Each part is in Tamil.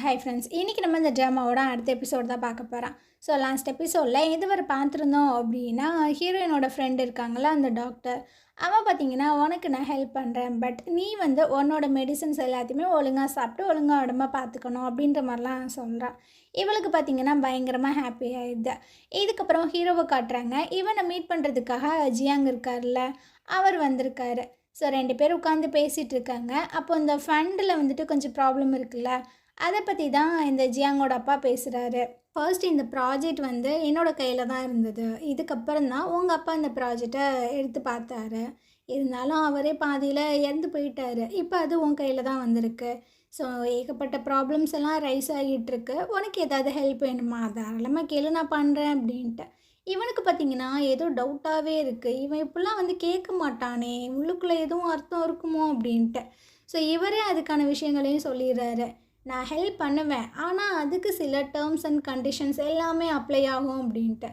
ஹாய் ஃப்ரெண்ட்ஸ், இன்றைக்கி நம்ம இந்த ட்ராமாவோட அடுத்த எபிசோட் தான் பார்க்க போகிறோம். ஸோ லாஸ்ட் எபிசோடில் இதுவரை பார்த்துருந்தோம் அப்படின்னா, ஹீரோயினோட ஃப்ரெண்ட் இருக்காங்களா அந்த டாக்டர், அவன் பார்த்தீங்கன்னா உனக்கு நான் ஹெல்ப் பண்ணுறேன், பட் நீ வந்து உன்னோட மெடிசன்ஸ் எல்லாத்தையுமே ஒழுங்காக சாப்பிட்டு ஒழுங்காக உடம்ப பார்த்துக்கணும் அப்படின்ற மாதிரிலாம் சொல்கிறான். இவளுக்கு பார்த்தீங்கன்னா பயங்கரமாக ஹாப்பி ஆகிடுது. இதுக்கப்புறம் ஹீரோவை காட்டுறாங்க. இவனை மீட் பண்ணுறதுக்காக ஜியாங் இருக்கார்ல, அவர் வந்திருக்காரு. ஸோ 2 பேர் உட்காந்து பேசிகிட்டு இருக்காங்க. அப்போ இந்த ஃபண்டில் வந்துட்டு கொஞ்சம் ப்ராப்ளம் இருக்குல்ல, அதை பற்றி தான் இந்த ஜியாங்கோட அப்பா பேசுகிறாரு. ஃபர்ஸ்ட் இந்த ப்ராஜெக்ட் வந்து என்னோட கையில் தான் இருந்தது. இதுக்கப்புறம் தான் உங்கள் அப்பா இந்த ப்ராஜெக்டை எடுத்து பார்த்தாரு. இருந்தாலும் அவரே பாதியில் இறந்து போயிட்டாரு. இப்போ அது உன் கையில் தான் வந்திருக்கு. ஸோ ஏகப்பட்ட ப்ராப்ளம்ஸ் எல்லாம் ரைஸ் ஆகிட்டுருக்கு. உனக்கு ஏதாவது ஹெல்ப் வேணுமா, தாராளமாக கேளு, நான் பண்ணுறேன் அப்படின்ட்டு. இவனுக்கு பார்த்தீங்கன்னா ஏதோ டவுட்டாகவே இருக்குது. இவன் இப்படிலாம் வந்து கேட்க மாட்டானே, உள்ளுக்குள்ளே எதுவும் அர்த்தம் இருக்குமோ அப்படின்ட்டு. ஸோ இவரே அதுக்கான விஷயங்களையும் சொல்லிடுறாரு. நான் ஹெல்ப் பண்ணுவேன், ஆனால் அதுக்கு சில டேர்ம்ஸ் அண்ட் கண்டிஷன்ஸ் எல்லாமே அப்ளை ஆகும் அப்படின்ட்டு.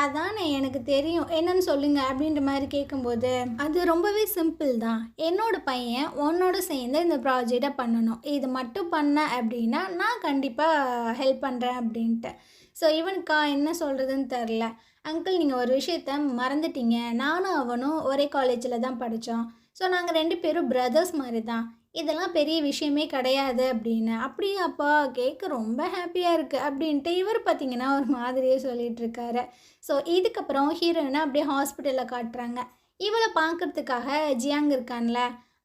அதானே எனக்கு தெரியும், என்னன்னு சொல்லுங்கள் அப்படின்ற மாதிரி கேட்கும்போது, அது ரொம்பவே சிம்பிள் தான். என்னோட பையன் உன்னோட சேர்ந்து இந்த ப்ராஜெக்டை பண்ணணும். இது மட்டும் பண்ண அப்படின்னா நான் கண்டிப்பாக ஹெல்ப் பண்ணுறேன் அப்படின்ட்டு. ஸோ இவனுக்கா என்ன சொல்கிறதுன்னு தெரில. அங்கிள், நீங்கள் ஒரு விஷயத்த மறந்துட்டீங்க. நானும் அவனும் ஒரே காலேஜில் தான் படித்தோம். ஸோ நாங்கள் 2 பேரும் பிரதர்ஸ் மாதிரி தான். இதெல்லாம் பெரிய விஷயமே கிடையாது அப்படின்னு. அப்படியே அப்பா, கேட்க ரொம்ப ஹாப்பியாக இருக்குது அப்படின்ட்டு இவர் பார்த்திங்கன்னா ஒரு மாதிரியே சொல்லிகிட்ருக்காரு. ஸோ இதுக்கப்புறம் ஹீரோயினை அப்படியே ஹாஸ்பிட்டலில் காட்டுறாங்க. இவளை பார்க்குறதுக்காக ஜியாங் இருக்கான்ல,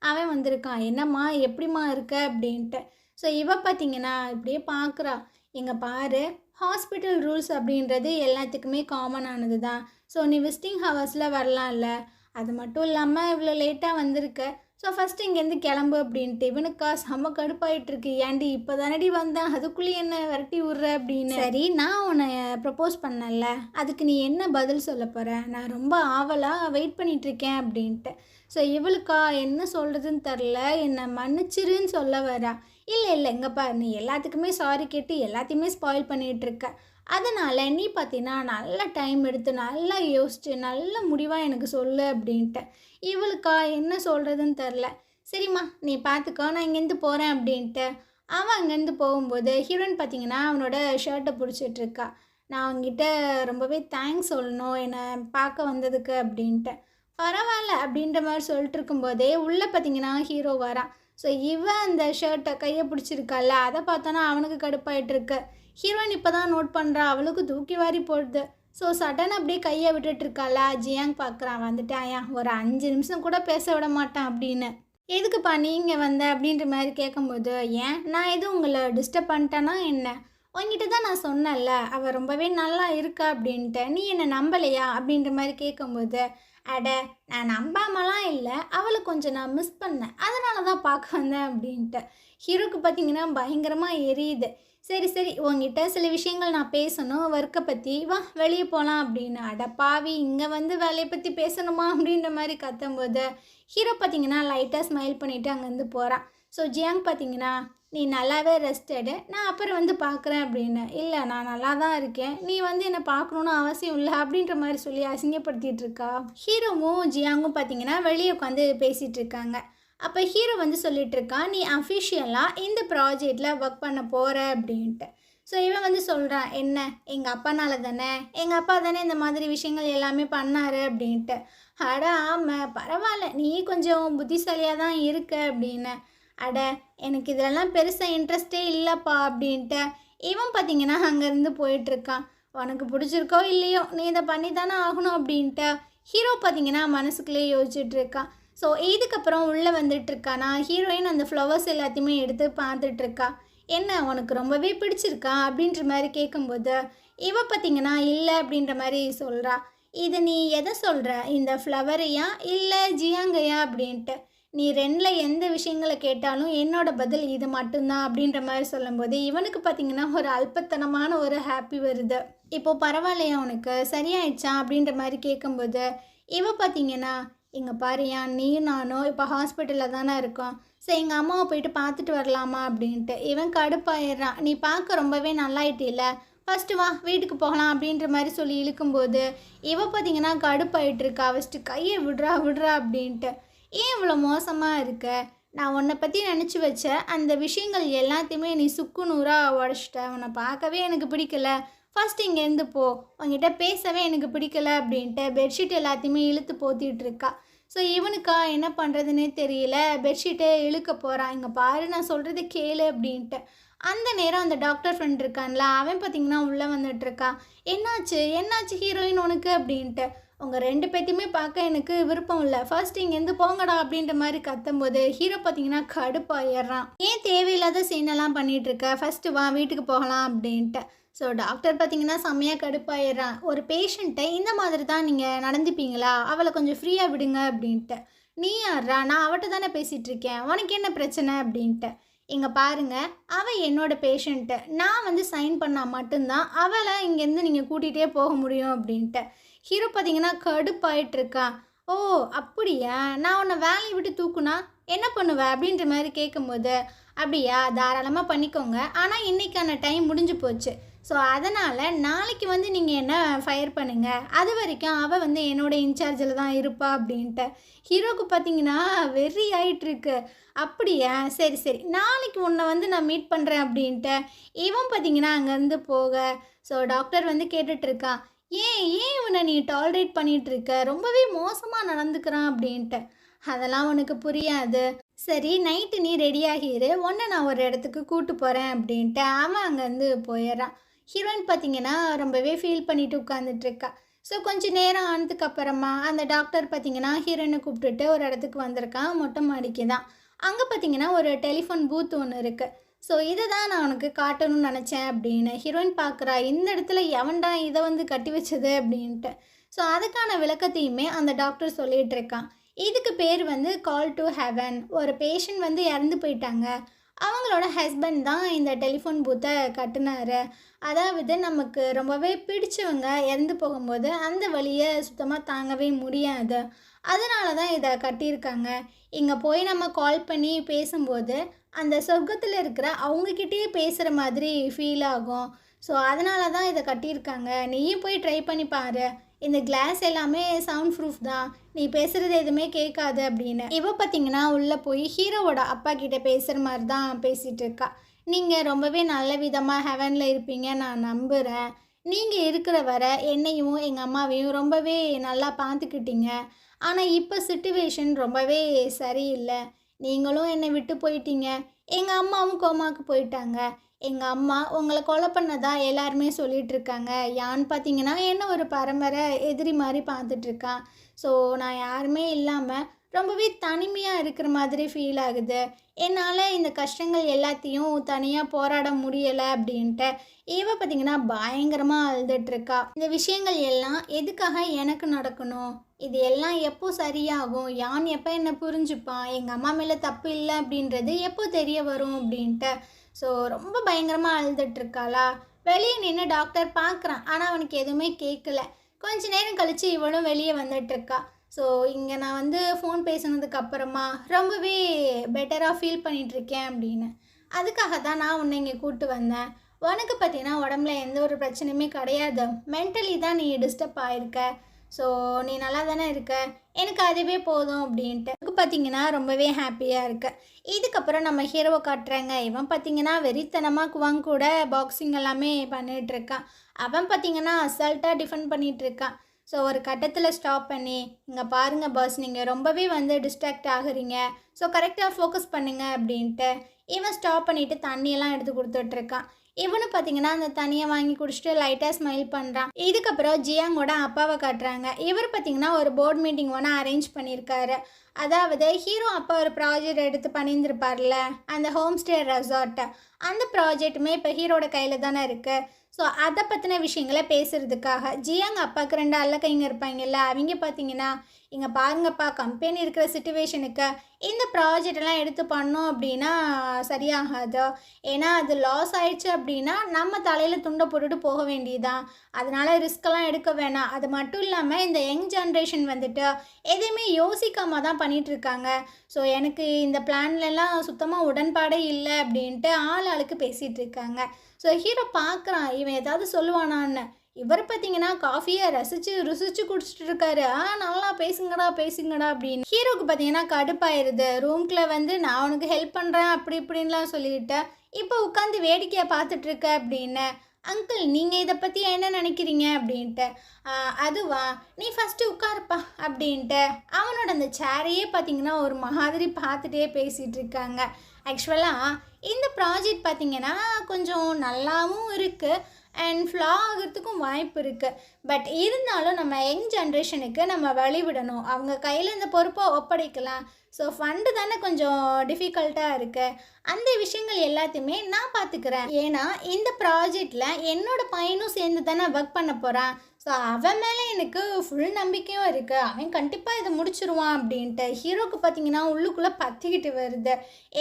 அவன் வந்திருக்கான். என்னம்மா, எப்படிம்மா இருக்க அப்படின்ட்டு. ஸோ இவ பார்த்திங்கன்னா இப்படியே பார்க்குறா. இங்கே பாரு, ஹாஸ்பிட்டல் ரூல்ஸ் அப்படின்றது எல்லாத்துக்குமே காமனானது தான். ஸோ நீ விசிட்டிங் ஹவர்ஸில் வரலாம்ல, அது மட்டும் இல்லாமல் இவ்வளோ லேட்டாக வந்திருக்க. ஸோ ஃபஸ்ட்டு இங்கேருந்து கிளம்பு அப்படின்ட்டு. இவனுக்கா செம்ம கடுப்பாயிட்டுருக்கு. ஏன்டி இப்போ தானடி வந்தேன், அதுக்குள்ளேயே என்ன விரட்டி விட்ற அப்படின்னு. சரி, நான் உன்னை ப்ரப்போஸ் பண்ணல, அதுக்கு நீ என்ன பதில் சொல்ல போகிற? நான் ரொம்ப ஆவலாக வெயிட் பண்ணிகிட்ருக்கேன் அப்படின்ட்டு. ஸோ இவளுக்கா என்ன சொல்கிறதுன்னு தெரில. என்னை மன்னிச்சிருன்னு சொல்ல வரா. இல்லை இங்கே பாரு, நீ எல்லாத்துக்குமே சாரி கேட்டு எல்லாத்தையுமே ஸ்பாயில் பண்ணிகிட்ருக்க. அதனால் நீ பார்த்தீங்கன்னா நல்ல டைம் எடுத்து நல்லா யோசிச்சு நல்ல முடிவாக எனக்கு சொல்லு அப்படின்ட்டு. இவளுக்கா என்ன சொல்கிறதுன்னு தெரில. சரிம்மா, நீ பார்த்துக்கோ, நான் இங்கேருந்து போகிறேன் அப்படின்ட்டு. அவன் அங்கேருந்து போகும்போது ஹீரோயின் பார்த்தீங்கன்னா அவனோட ஷர்ட்டை பிடிச்சிட்ருக்கா. நான் அவங்ககிட்ட ரொம்பவே தேங்க்ஸ் சொல்லணும் என்னை பார்க்க வந்ததுக்கு அப்படின்ட்டு. பரவாயில்ல அப்படின்ற மாதிரி சொல்லிட்டு இருக்கும்போதே உள்ளே பார்த்தீங்கன்னா ஹீரோ வரான். ஸோ இவன் அந்த ஷர்ட்டை கையை பிடிச்சிருக்கால, அதை பார்த்தோன்னா அவனுக்கு கடுப்பாயிட்டிருக்கு. ஹீரோயின் இப்போ தான் நோட் பண்ணுறா, அவளுக்கு தூக்கி வாரி போடுது. ஸோ சடன் அப்படியே கையை விட்டுட்டுருக்காளா. ஜியாங் பார்க்குறான். வந்துட்டாயா, ஒரு 5 நிமிஷம் கூட பேச விட மாட்டான் அப்படின்னு. எதுக்குப்பா நீங்கள் வந்த அப்படின்ற மாதிரி கேட்கும்போது, ஏன் நான் எதுவும் உங்களை டிஸ்டர்ப் பண்ணிட்டேன்னா என்ன? உங்ககிட்ட தான் நான் சொன்னேன்ல, அவள் ரொம்பவே நல்லா இருக்கா அப்படின்ட்டு. நீ என்னை நம்பலையா அப்படின்ற மாதிரி கேட்கும்போது, அட, நான் நம்பாமலாம் இல்லை, அவளை கொஞ்சம் நான் மிஸ் பண்ணேன், அதனால தான் பார்க்க வந்தேன் அப்படின்ட்டு. ஹீரோக்கு பார்த்தீங்கன்னா பயங்கரமாக எரியுது. சரி, உங்ககிட்ட சில விஷயங்கள் நான் பேசணும், ஒர்க்கை பற்றி, வா வெளியே போகலாம் அப்படின்னு. அட பாவி, இங்கே வந்து வேலையை பற்றி பேசணுமா அப்படின்ற மாதிரி கத்தும்போது ஹீரோ பார்த்தீங்கன்னா லைட்டாக ஸ்மைல் பண்ணிவிட்டு அங்கேருந்து போகிறான். ஸோ ஜியாங் பார்த்தீங்கன்னா, நீ நல்லாவே ரெஸ்ட் எடு, நான் அப்புறம் வந்து பார்க்குறேன் அப்படின்னு. இல்லை, நான் நல்லா தான் இருக்கேன், நீ வந்து என்னை பார்க்கணுன்னு அவசியம் இல்லை அப்படின்ற மாதிரி சொல்லி அசிங்கப்படுத்திகிட்டு இருக்கா. ஹீரோவும் ஜியாங்கும் பார்த்தீங்கன்னா வெளியே உட்காந்து பேசிகிட்டு இருக்காங்க. அப்போ ஹீரோ வந்து சொல்லிகிட்ருக்கான், நீ அஃபிஷியலாக இந்த ப்ராஜெக்டில் ஒர்க் பண்ண போகிற அப்படின்ட்டு. ஸோ இவன் வந்து சொல்கிறான், என்ன, எங்கள் அப்பானால தானே, எங்கள் அப்பா தானே இந்த மாதிரி விஷயங்கள் எல்லாமே பண்ணார் அப்படின்ட்டு. அட ஆமாம், பரவாயில்ல, நீ கொஞ்சம் புத்திசாலியாக தான் இருக்க அப்படின்னு. அட, எனக்கு இதெல்லாம் பெருசாக இன்ட்ரெஸ்டே இல்லைப்பா அப்படின்ட்டு. இவன் பார்த்தீங்கன்னா அங்கேருந்து போயிட்டுருக்கான். உனக்கு பிடிச்சிருக்கோ இல்லையோ, நீ இதை பண்ணி தானே ஆகணும் அப்படின்ட்டு ஹீரோ பார்த்தீங்கன்னா மனசுக்குள்ளேயே யோசிச்சுட்ருக்கான். ஸோ இதுக்கப்புறம் உள்ளே வந்துட்டுருக்கானா ஹீரோயின் அந்த ஃப்ளவர்ஸ் எல்லாத்தையுமே எடுத்து பார்த்துட்ருக்கா. என்ன, உனக்கு ரொம்பவே பிடிச்சிருக்கா அப்படின்ற மாதிரி கேட்கும்போது இவ பார்த்தீங்கன்னா இல்லை அப்படின்ற மாதிரி சொல்கிறா. இது நீ எதை சொல்கிற, இந்த ஃப்ளவரையா இல்லை ஜியாங்கையா அப்படின்ட்டு. நீ 2ல் எந்த விஷயங்களை கேட்டாலும் என்னோட பதில் இது மட்டும்தான் அப்படின்ற மாதிரி சொல்லும்போது இவனுக்கு பார்த்தீங்கன்னா ஒரு அல்பத்தனமான ஒரு ஹாப்பி வருது. இப்போது பரவாயில்லையா, உனக்கு சரியாயிடுச்சா அப்படின்ற மாதிரி கேட்கும்போது இவ பார்த்தீங்கன்னா, இங்கே பாரியா, நீயும் நானும் இப்போ ஹாஸ்பிட்டலில் தானே இருக்கோம். ஸோ எங்கள் அம்மாவை போயிட்டு பார்த்துட்டு வரலாமா அப்படின்ட்டு. இவன் கடுப்பாயிடுறான். நீ பார்க்க ரொம்பவே நல்லாயிட்டில்ல, ஃபஸ்ட்டு வா வீட்டுக்கு போகலாம் அப்படின்ற மாதிரி சொல்லி இழுக்கும்போது இவ பார்த்தீங்கன்னா கடுப்பாயிட்டுருக்கா. ஃபஸ்ட்டு கையை விடுறா அப்படின்ட்டு. ஏன் இவ்வளோ மோசமாக இருக்க, நான் உன்னை பற்றி நினச்சி வச்ச அந்த விஷயங்கள் எல்லாத்தையுமே நீ சுக்கு நூறாக உடச்சிட்ட. உன்னை பார்க்கவே எனக்கு பிடிக்கல. ஃபர்ஸ்ட் இங்கேருந்து போ. உங்ககிட்ட பேசவே எனக்கு பிடிக்கல அப்படின்ட்டு பெட்ஷீட் எல்லாத்தையுமே இழுத்து போத்திட்டு இருக்கா. ஸோ இவனுக்கா என்ன பண்ணுறதுனே தெரியல. பெட்ஷீட்டை இழுக்க போகிறான். இங்கே பாரு நான் சொல்கிறது கேளு அப்படின்ட்டு. அந்த நேரம் அந்த டாக்டர் ஃப்ரெண்ட் இருக்கான்ல, அவன் பார்த்தீங்கன்னா உள்ளே வந்துட்டுருக்கான். என்னாச்சு என்னாச்சு ஹீரோயின் உனக்கு அப்படின்ட்டு. உங்கள் 2 பேத்தையுமே பார்க்க எனக்கு விருப்பம் இல்லை. ஃபர்ஸ்ட் இங்கேருந்து போங்கடா அப்படின்ற மாதிரி கத்தும்போது ஹீரோ பார்த்தீங்கன்னா கடுப்பாயிடுறான். ஏன் தேவையில்லாத சீனெல்லாம் பண்ணிகிட்ருக்க, ஃபஸ்ட்டு வா வீட்டுக்கு போகலாம் அப்படின்ட்டு. ஸோ டாக்டர் பார்த்தீங்கன்னா செம்மையாக கடுப்பாயிடுறான். ஒரு பேஷண்ட்டை இந்த மாதிரி தான் நீங்கள் நடந்துப்பீங்களா, அவளை கொஞ்சம் ஃப்ரீயாக விடுங்க அப்படின்ட்டு. நீ யார்ரா, நான் அவட்ட தானே பேசிகிட்டு இருக்கேன், உனக்கு என்ன பிரச்சனை அப்படின்ட்டு. இங்கே பாருங்க, அவள் என்னோட பேஷண்ட்டு. நான் வந்து சைன் பண்ணால் மட்டும்தான் அவளை இங்கேருந்து நீங்கள் கூட்டிகிட்டே போக முடியும் அப்படின்ட்டு. ஹீரோ பார்த்தீங்கன்னா கடுப்பாயிட்ருக்கான். ஓ அப்படியா, நான் உன்னை வேலையை விட்டு தூக்குனா என்ன பண்ணுவேன் அப்படின்ற மாதிரி கேட்கும்போது, அப்படியா தாராளமாக பண்ணிக்கோங்க, ஆனால் இன்றைக்கான டைம் முடிஞ்சு போச்சு. ஸோ அதனால் நாளைக்கு வந்து நீங்கள் என்ன ஃபயர் பண்ணுங்கள், அது வரைக்கும் அவள் வந்து என்னோடய இன்சார்ஜில் தான் இருப்பா அப்படின்ட்டு. ஹீரோக்கு பார்த்தீங்கன்னா வெறி ஆகிட்டுருக்கு. அப்படியா சரி சரி, நாளைக்கு உன்னை வந்து நான் மீட் பண்ணுறேன் அப்படின்ட்டு இவன் பார்த்தீங்கன்னா அங்கேருந்து போக. ஸோ டாக்டர் வந்து கேட்டுட்ருக்கான், ஏன் ஏன் இவனை நீ டாலரேட் பண்ணிகிட்ருக்க, ரொம்பவே மோசமாக நடந்துக்கிறான் அப்படின்ட்டு. அதெல்லாம் உனக்கு புரியாது. சரி நைட்டு நீ ரெடியாகிரு, உன்னை நான் ஒரு இடத்துக்கு கூட்டு போகிறேன் அப்படின்ட்டு அவன் அங்கேருந்து போயிடுறான். ஹீரோயின் பார்த்தீங்கன்னா ரொம்பவே ஃபீல் பண்ணிட்டு உட்காந்துட்ருக்கா. ஸோ கொஞ்சம் நேரம் ஆனதுக்கப்புறமா அந்த டாக்டர் பார்த்தீங்கன்னா ஹீரோயினை கூப்பிட்டுட்டு ஒரு இடத்துக்கு வந்திருக்கான், மொட்டை மாடிக்கு தான். அங்கே பார்த்தீங்கன்னா ஒரு டெலிஃபோன் பூத் ஒன்று இருக்குது. ஸோ இதை தான் நான் உனக்கு காட்டணும்னு நினச்சேன் அப்படின்னு ஹீரோயின் பார்க்குறா. இந்த இடத்துல எவன்டா இதை வந்து கட்டி வச்சது அப்படின்ட்டு. ஸோ அதுக்கான விளக்கத்தையுமே அந்த டாக்டர் சொல்லிகிட்டு இருக்கான். இதுக்கு பேர் வந்து கால் டு ஹெவன். ஒரு பேஷண்ட் வந்து இறந்து போயிட்டாங்க, அவங்களோட ஹஸ்பண்ட் தான் இந்த டெலிஃபோன் பூத்தை கட்டினாரு. அதாவது நமக்கு ரொம்பவே பிடிச்சவங்க இறந்து போகும்போது அந்த வழியை சுத்தமாக தாங்கவே முடியாது, அதனால தான் இதை கட்டியிருக்காங்க. இங்கே போய் நம்ம கால் பண்ணி பேசும்போது அந்த சொர்க்கத்தில் இருக்கிற அவங்கக்கிட்டேயே பேசுகிற மாதிரி ஃபீல் ஆகும். ஸோ அதனால தான் இதை கட்டியிருக்காங்க. நீயும் போய் ட்ரை பண்ணி பாரு, இந்த கிளாஸ் எல்லாமே சவுண்ட் ப்ரூஃப் தான், நீ பேசுகிறது எதுவுமே கேட்காது அப்படின்னு. இவ பார்த்தீங்கன்னா உள்ளே போய் ஹீரோவோட அப்பா கிட்டே பேசுகிற மாதிரி தான் பேசிகிட்டு இருக்கா. நீங்கள் ரொம்பவே நல்ல விதமாக ஹெவனில் இருப்பீங்க நான் நம்புகிறேன். நீங்கள் இருக்கிற வர என்னையும் எங்கள் அம்மாவையும் ரொம்பவே நல்லா பார்த்துக்கிட்டீங்க. ஆனால் இப்போ சிட்டுவேஷன் ரொம்பவே சரியில்லை. நீங்களும் என்னை விட்டு போயிட்டீங்க, எங்கள் அம்மாவும் கோமாவுக்கு போயிட்டாங்க. எங்கள் அம்மா உங்களை கொலை பண்ணதா எல்லாருமே சொல்லிகிட்ருக்காங்க. யான்னு பார்த்தீங்கன்னா என்ன ஒரு பரம்பரை எதிரி மாதிரி பார்த்துட்ருக்கான். ஸோ நான் யாருமே இல்லாமல் ரொம்பவே தனிமையாக இருக்கிற மாதிரி ஃபீல் ஆகுது. என்னால் இந்த கஷ்டங்கள் எல்லாத்தையும் தனியாக போராட முடியலை அப்படின்ட்டு இவ பார்த்திங்கன்னா பயங்கரமாக அழுதுட்ருக்கா. இந்த விஷயங்கள் எல்லாம் எதுக்காக எனக்கு நடக்கணும், இது எல்லாம் எப்போ சரியாகும், யான் எப்போ என்னை புரிஞ்சுப்பான், எங்கள் அம்மா மேலே தப்பு இல்லை அப்படின்றது எப்போ தெரிய வரும் அப்படின்ட்டு. ஸோ ரொம்ப பயங்கரமாக அழுதுட்ருக்காளா. வெளியே நின்று டாக்டர் பார்க்குறான், ஆனால் அவனுக்கு எதுவுமே கேட்கல. கொஞ்ச நேரம் கழித்து இவளும் வெளியே வந்துட்டுருக்கா. ஸோ இங்கே நான் வந்து ஃபோன் பேசுனதுக்கு அப்புறமா ரொம்பவே பெட்டராக ஃபீல் பண்ணிகிட்ருக்கேன் அப்படின்னு. அதுக்காக தான் நான் உன்னை இங்கே கூப்பிட்டு வந்தேன். உனக்கு பார்த்தீங்கன்னா உடம்புல எந்த ஒரு பிரச்சனையுமே கிடையாது, மென்டலி தான் நீ டிஸ்டர்ப் ஆகிருக்க. ஸோ நீ நல்லா தானே இருக்க, எனக்கு அதுவே போதும் அப்படின்ட்டு. அதுக்கு பார்த்தீங்கன்னா ரொம்பவே ஹாப்பியாக இருக்கு. இதுக்கப்புறம் நம்ம ஹீரோவை காட்டுறாங்க. இவன் பார்த்தீங்கன்னா வெறித்தனமாக குவாங் கூட பாக்ஸிங் எல்லாமே பண்ணிகிட்ருக்கான். அவன் பார்த்தீங்கன்னா அசால்ட்டாக டிஃபெண்ட் பண்ணிகிட்ருக்கான். ஸோ ஒரு கட்டத்தில் ஸ்டாப் பண்ணி, இங்கே பாருங்கள் பாஸ், நீங்கள் ரொம்பவே வந்து டிஸ்ட்ராக்ட் ஆகுறீங்க, ஸோ கரெக்டாக ஃபோக்கஸ் பண்ணுங்கள் அப்படின்ட்டு இவன் ஸ்டாப் பண்ணிவிட்டு தண்ணியெல்லாம் எடுத்து கொடுத்துட்ருக்கான். இவனு பார்த்தீங்கன்னா அந்த தண்ணியை வாங்கி குடிச்சிட்டு லைட்டாக ஸ்மைல் பண்ணுறான். இதுக்கப்புறம் ஜியாங்கோட அப்பாவை காட்டுறாங்க. இவர் பார்த்தீங்கன்னா ஒரு போர்ட் மீட்டிங் ஒன்று அரேஞ்ச் பண்ணியிருக்காரு. அதாவது ஹீரோ அப்பா ஒரு ப்ராஜெக்ட் எடுத்து பண்ணியிருந்திருப்பார்ல, அந்த ஹோம் ஸ்டே ரெசார்ட்டை, அந்த ப்ராஜெக்ட்டுமே இப்போ ஹீரோட கையில் தானே இருக்குது. ஸோ அதை பற்றின விஷயங்களை பேசுகிறதுக்காக ஜியாங் அப்பாவுக்கு 2 அல்லக்கைங்க இருப்பாங்கல்ல, அவங்க பார்த்தீங்கன்னா இங்கே பாருங்கப்பா, கம்பெனி இருக்கிற சிச்சுவேஷனுக்கு இந்த ப்ராஜெக்டெல்லாம் எடுத்து பண்ணோம் அப்படின்னா சரியாகாது. ஏன்னா அது லாஸ் ஆயிடுச்சு அப்படின்னா நம்ம தலையில் துண்டை போட்டுட்டு போக வேண்டியதுதான். அதனால் ரிஸ்க்கெல்லாம் எடுக்க வேணாம். அது மட்டும் இல்லாமல் இந்த யங் ஜென்ரேஷன் வந்துட்டு எதையுமே யோசிக்காமல் தான் பண்ணிகிட்ருக்காங்க. ஸோ எனக்கு இந்த பிளான்லலாம் சுத்தமாக உடன்பாடே இல்லை அப்படின்ட்டு ஆளுக்கு பேசிகிட்டு இருக்காங்க. ஸோ ஹீரோ பார்க்குறான், இவன் ஏதாவது சொல்லுவானான்னு. இவர் பார்த்தீங்கன்னா காஃபியை ரசித்து ருசிச்சு குடிச்சிட்டு இருக்காரு. நல்லா பேசுங்கடா பேசுங்கடா அப்படின்னு. ஹீரோக்கு பார்த்தீங்கன்னா கடுப்பாயிருது. ரூம்குள்ளே வந்து நான் உனக்கு ஹெல்ப் பண்ணுறேன் அப்படி இப்படின்லாம் சொல்லிட்டு இப்போ உட்காந்து வேடிக்கையை பார்த்துட்ருக்க அப்படின்னு. அங்கிள் நீங்கள் இதை பற்றி என்ன நினைக்கிறீங்க அப்படின்ட்டு. அதுவா நீ ஃபஸ்ட்டு உட்காருப்பா அப்படின்ட்டு அவனோட அந்த சேரையே பார்த்தீங்கன்னா ஒரு மாதிரி பார்த்துட்டே பேசிகிட்டு இருக்காங்க. ஆக்சுவலாக இந்த ப்ராஜெக்ட் பார்த்திங்கன்னா கொஞ்சம் நல்லாவும் இருக்குது அண்ட் ஃப்ளா ஆகிறதுக்கும் வாய்ப்பு இருக்குது. பட் இருந்தாலும் நம்ம யங் ஜென்ரேஷனுக்கு நம்ம வழிவிடணும். அவங்க கையில் இந்த பொறுப்பை ஒப்படைக்கலாம். ஸோ ஃபண்டு தானே கொஞ்சம் டிஃபிகல்ட்டாக இருக்குது. அந்த விஷயங்கள் எல்லாத்தையுமே நான் பார்த்துக்கிறேன். ஏன்னா இந்த ப்ராஜெக்டில் என்னோடய பையனும் சேர்ந்து தானே ஒர்க் பண்ண போகிறான். ஸோ அவன் மேலே எனக்கு ஃபுல் நம்பிக்கையும் இருக்குது. அவன் கண்டிப்பாக இதை முடிச்சிருவான் அப்படின்ட்டு. ஹீரோக்கு பார்த்திங்கன்னா உள்ளுக்குள்ளே பற்றிக்கிட்டு வருது.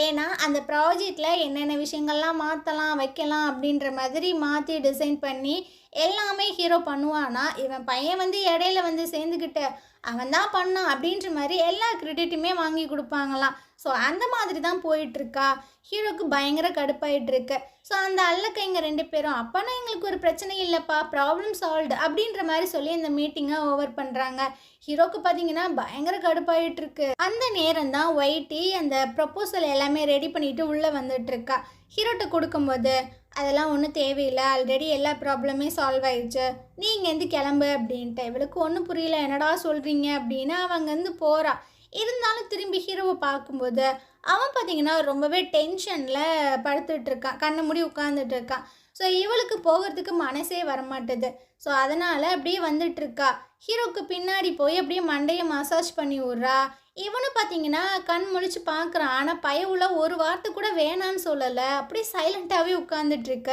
ஏன்னா அந்த ப்ராஜெக்டில் என்னென்ன விஷயங்கள்லாம் மாற்றலாம் வைக்கலாம் அப்படின்ற மாதிரி மாற்றி டிசைன் பண்ணி எல்லாமே ஹீரோ பண்ணுவானா, இவன் பையன் வந்து இடையில வந்து சேர்ந்துக்கிட்டு அவன் தான் பண்ணான் அப்படின்ற மாதிரி எல்லா கிரெடிட்டுமே வாங்கி கொடுப்பாங்களாம். ஸோ அந்த மாதிரி தான் போயிட்டுருக்கா. ஹீரோக்கு பயங்கர கடுப்பாயிட்டுருக்கு. ஸோ அந்த அல்லக்கைங்க 2 பேரும் அப்போனா எங்களுக்கு ஒரு பிரச்சனை இல்லைப்பா, ப்ராப்ளம் சால்வ்டு அப்படின்ற மாதிரி சொல்லி இந்த மீட்டிங்கை ஓவர் பண்ணுறாங்க. ஹீரோக்கு பார்த்தீங்கன்னா பயங்கர கடுப்பாயிட்டுருக்கு. அந்த நேரம் தான் ஒயிட்டி அந்த ப்ரப்போசல் எல்லாமே ரெடி பண்ணிட்டு உள்ளே வந்துட்டுருக்கா. ஹீரோட்ட கொடுக்கும்போது அதெல்லாம் ஒன்றும் தேவையில்லை, ஆல்ரெடி எல்லா ப்ராப்ளமே சால்வ் ஆயிடுச்சு, நீ இங்கேருந்து கிளம்பு அப்படின்ட்டு. இவளுக்கு ஒன்றும் புரியல, என்னடா சொல்கிறீங்க அப்படின்னு அவங்கேருந்து போகிறா. இருந்தாலும் திரும்பி ஹீரோவை பார்க்கும்போது அவன் பார்த்தீங்கன்னா ரொம்பவே டென்ஷனில் படுத்துட்டு இருக்கான், கண்ணை மூடி உட்காந்துட்டு இருக்கான். ஸோ இவளுக்கு போகிறதுக்கு மனசே வரமாட்டுது. ஸோ அதனால் அப்படியே வந்துட்டுருக்கா. ஹீரோக்கு பின்னாடி போய் அப்படியே மண்டையை மசாஜ் பண்ணி விட்றா. இவனு பார்த்தீங்கன்னா கண் முழிச்சு பார்க்குறான். ஆனால் பயவுள்ள ஒரு வார்த்தை கூட வேணான்னு சொல்லலை, அப்படியே சைலண்ட்டாகவே உட்காந்துட்ருக்க.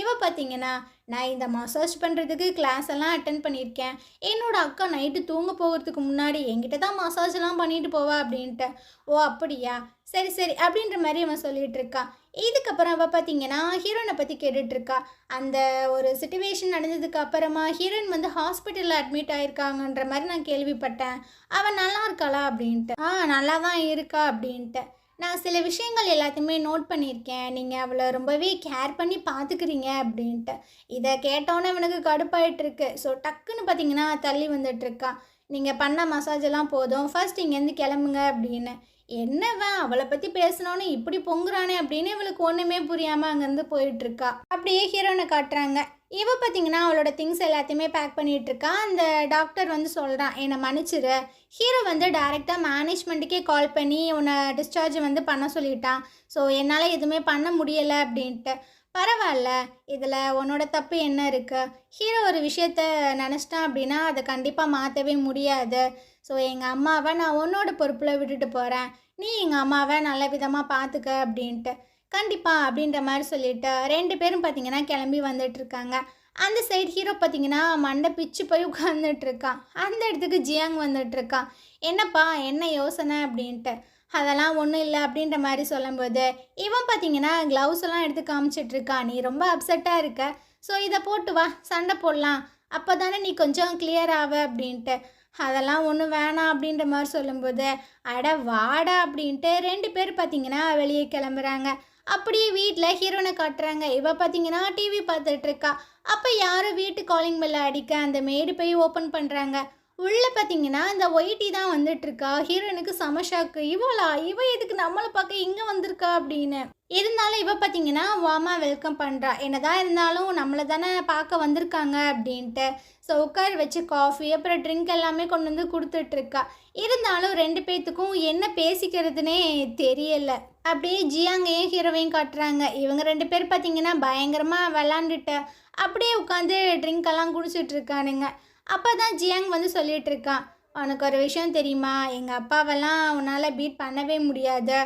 இவ பார்த்தீங்கன்னா நான் இந்த மசாஜ் பண்ணுறதுக்கு கிளாஸ் எல்லாம் அட்டன் பண்ணியிருக்கேன், என்னோடய அக்கா நைட்டு தூங்க போகிறதுக்கு முன்னாடி என்கிட்ட தான் மசாஜெல்லாம் பண்ணிட்டு போவா அப்படின்ட்டு. ஓ அப்படியா, சரி சரி அப்படின்ற மாதிரி அவன் சொல்லிகிட்டு இருக்கான். இதுக்கப்புறம் அவள் பார்த்தீங்கன்னா ஹீரோயினை பற்றி கேட்டுட்ருக்கா. அந்த ஒரு சிச்சுவேஷன் நடந்ததுக்கு அப்புறமா ஹீரோயின் வந்து ஹாஸ்பிட்டலில் அட்மிட் ஆகிருக்காங்கன்ற மாதிரி நான் கேள்விப்பட்டேன், அவன் நல்லா இருக்காளா அப்படின்ட்டு. நல்லா தான் இருக்கா அப்படின்ட்டு. நான் சில விஷயங்கள் எல்லாத்தையுமே நோட் பண்ணியிருக்கேன், நீங்கள் அவளை ரொம்பவே கேர் பண்ணி பார்த்துக்கிறீங்க அப்படின்ட்டு. இதை கேட்டோன்னே அவனுக்கு கடுப்பாயிட்டுருக்கு. ஸோ டக்குன்னு பார்த்தீங்கன்னா தள்ளி வந்துட்டுருக்கான். நீங்கள் பண்ண மசாஜ் எல்லாம் போதும், ஃபர்ஸ்ட் இங்கேருந்து கிளம்புங்க அப்படின்னு. என்னவன் அவளை பற்றி பேசினோன்னு இப்படி பொங்குறானே அப்படின்னு இவளுக்கு ஒன்றுமே புரியாமல் அங்கேருந்து போயிட்டுருக்கா. அப்படியே ஹீரோனை காட்டுறாங்க. இவ பார்த்தீங்கன்னா அவளோட திங்ஸ் எல்லாத்தையுமே பேக் பண்ணிகிட்ருக்கா. அந்த டாக்டர் வந்து சொல்கிறான், என்னை மன்னிச்சிரு, ஹீரோ வந்து டைரெக்டாக மேனேஜ்மெண்ட்டுக்கே கால் பண்ணி உன்னை டிஸ்சார்ஜ் வந்து பண்ண சொல்லிட்டான், ஸோ என்னால் எதுவுமே பண்ண முடியலை அப்படின்ட்டு. பரவாயில்ல, இதில் உன்னோட தப்பு என்ன இருக்குது? ஹீரோ ஒரு விஷயத்த நினச்சிட்டான் அப்படின்னா அதை கண்டிப்பாக மாற்றவே முடியாது. ஸோ எங்கள் அம்மாவை நான் உன்னோட பொறுப்பில் விட்டுட்டு போகிறேன், நீ எங்கள் அம்மாவை நல்ல விதமாக பார்த்துக்க அப்படின்ட்டு. கண்டிப்பாக அப்படின்ற மாதிரி சொல்லிவிட்டு 2 பேரும் பார்த்திங்கன்னா கிளம்பி வந்துட்டுருக்காங்க. அந்த சைடு ஹீரோ பார்த்திங்கன்னா மண்டை பிச்சு போய் உட்காந்துட்ருக்கான். அந்த இடத்துக்கு ஜியாங் வந்துட்டுருக்கான். என்னப்பா என்ன யோசனை அப்படின்ட்டு. அதெல்லாம் ஒன்றும் இல்லை அப்படின்ற மாதிரி சொல்லும்போது இவன் பார்த்தீங்கன்னா க்ளவுஸ் எல்லாம் எடுத்து காமிச்சிட்ருக்கான். நீ ரொம்ப அப்செட்டாக இருக்க, ஸோ இதை போட்டு வா, சண்டை போடலாம், அப்போ தானே நீ கொஞ்சம் கிளியர் ஆவ அப்படின்ட்டு. அதெல்லாம் ஒன்றும் வேணாம் அப்படின்ற மாதிரி சொல்லும்போது அட வாடா அப்படின்ட்டு 2 பேர் பார்த்தீங்கன்னா வெளியே கிளம்புறாங்க. அப்படியே வீட்டில் ஹீரோனை காட்டுறாங்க. இவ பார்த்தீங்கன்னா டிவி பார்த்துட்ருக்கா. அப்போ யாரும் வீட்டு காலிங் பெல்ல அடிக்க அந்த மேடு போய் ஓப்பன் பண்ணுறாங்க. உள்ளே பார்த்தீங்கன்னா இந்த ஒயிட்டி தான் வந்துட்டுருக்கா. ஹீரோனுக்கு செம ஷாக்கு. இவ எதுக்கு நம்மளை பார்க்க இங்கே வந்திருக்கா அப்படின்னு. இருந்தாலும் இவ பார்த்தீங்கன்னா வாமா வெல்கம் பண்ணுறா. என்னதான் இருந்தாலும் நம்மளை தானே பார்க்க வந்திருக்காங்க அப்படின்ட்டு. ஸோ உட்கார வச்சு காஃபி அப்புறம் ட்ரிங்க் எல்லாமே கொண்டு வந்து கொடுத்துட்ருக்கா. இருந்தாலும் 2 பேர்த்துக்கும் என்ன பேசிக்கிறதுனே தெரியலை. அப்படியே ஜியாங்கையும் ஹீரோவையும் காட்டுறாங்க. இவங்க 2 பேர் பார்த்தீங்கன்னா பயங்கரமாக விளாண்டுட்டு அப்படியே உட்காந்து ட்ரிங்க் எல்லாம் குடிச்சிட்டு இருக்கானுங்க. அப்போ தான் ஜியாங் வந்து சொல்லிகிட்டு இருக்கான், உனக்கு ஒரு விஷயம் தெரியுமா, எங்கள் அப்பாவெல்லாம் உன்னால் பீட் பண்ணவே முடியாது,